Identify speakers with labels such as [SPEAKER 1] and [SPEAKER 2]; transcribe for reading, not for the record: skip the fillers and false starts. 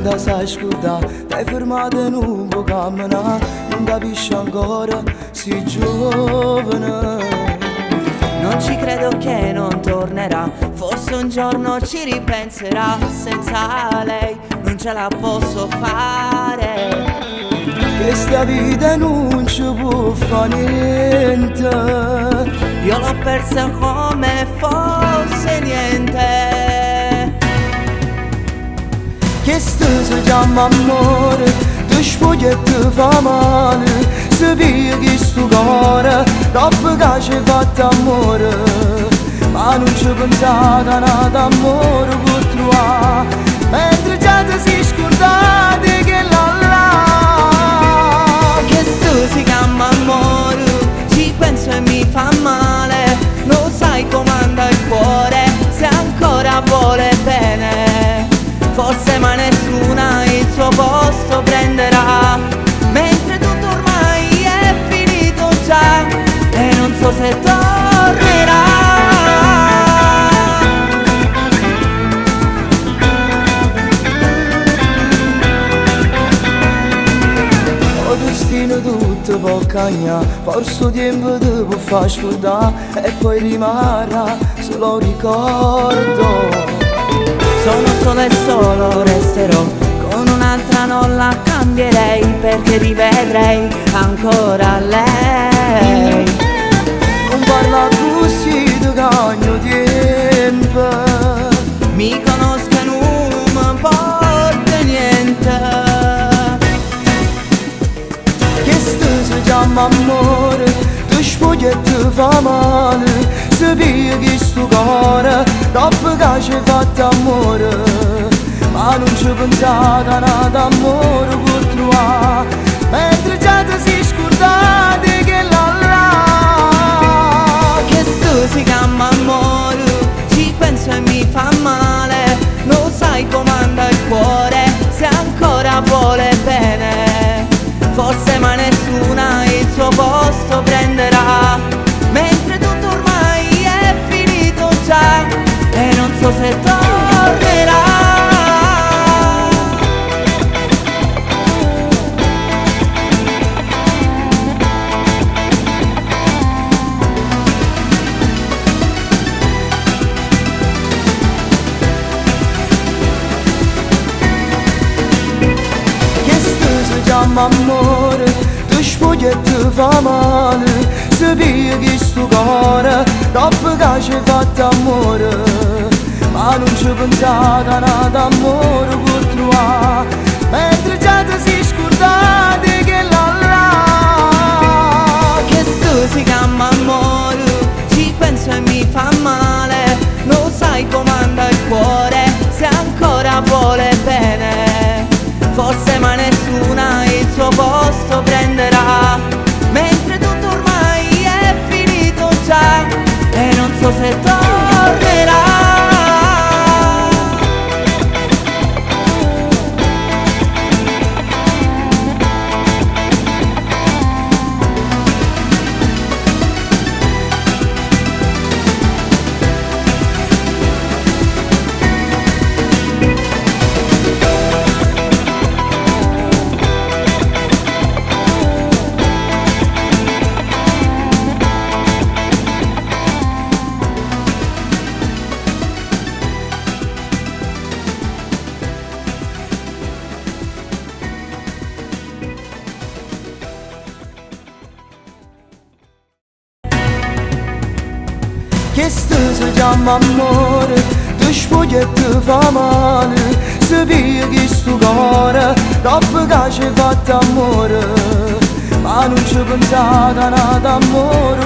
[SPEAKER 1] da sai scordare, t'hai fermato e non puoi camminare, non capisci ancora, sei giovane.
[SPEAKER 2] Non ci credo che non tornerà, forse un giorno ci ripenserà. Senza lei non ce la posso fare.
[SPEAKER 1] Questa vita non ci può fare niente.
[SPEAKER 2] Io l'ho persa come fosse niente.
[SPEAKER 1] Questo si chiama amore, ti spoglia e ti fa male. Se pieghi sto cuore, dopo che ci hai fatto amore, ma non ci pensate a nada amore per trovare, mentre già ti sei scordati che là.
[SPEAKER 2] Questo si chiama amore, ci penso e mi fa male. Non sai comanda il cuore, se ancora vuole bene. Forse mai nessuna il suo posto prenderà, mentre tutto ormai è finito già e non so se tornerà.
[SPEAKER 1] O destino tutto può cambiare, forse il tempo ti può far scordare e poi rimarrà solo ricordo.
[SPEAKER 2] Sono solo e solo resterò, con un'altra non la cambierei, perché riverrei ancora a lei.
[SPEAKER 1] Non parla così di cagno tempo,
[SPEAKER 2] Mi conosco e non mi porta niente.
[SPEAKER 1] questo si chiama amore, ti spoglia e ti fa male. Se pieghi sto cuore, dopo che ci hai fatto amore, ma non ci pensate a nada amore per trovare, mentre già ti sei scordati che là.
[SPEAKER 2] Questo si chiama amore, ci penso e mi fa male. Non sai comanda il cuore, se ancora vuole bene. Forse mai nessuna il suo posto prenderà, mentre tutto ormai è finito già e non so se tornerà.
[SPEAKER 1] Questo si chiama amore, ti spoglia e ti fa male. Se pieghi sto cuore, dopo che ci hai fatto amore, ma non ci pensate a nada amore per trovare, mentre già ti sei scordati che là.
[SPEAKER 2] Questo si chiama amore, ci penso e mi fa male. Non sai comanda il cuore, se ancora vuole bene. Forse mai nessuna il suo posto prenderà, mentre tutto ormai è finito già e non so se tornerà.
[SPEAKER 1] Questo si chiama amore, ti spoglia e ti fa male. Se pieghi sto cuore, dopo che ci hai fatto amore, ma non ci pensate a nada amore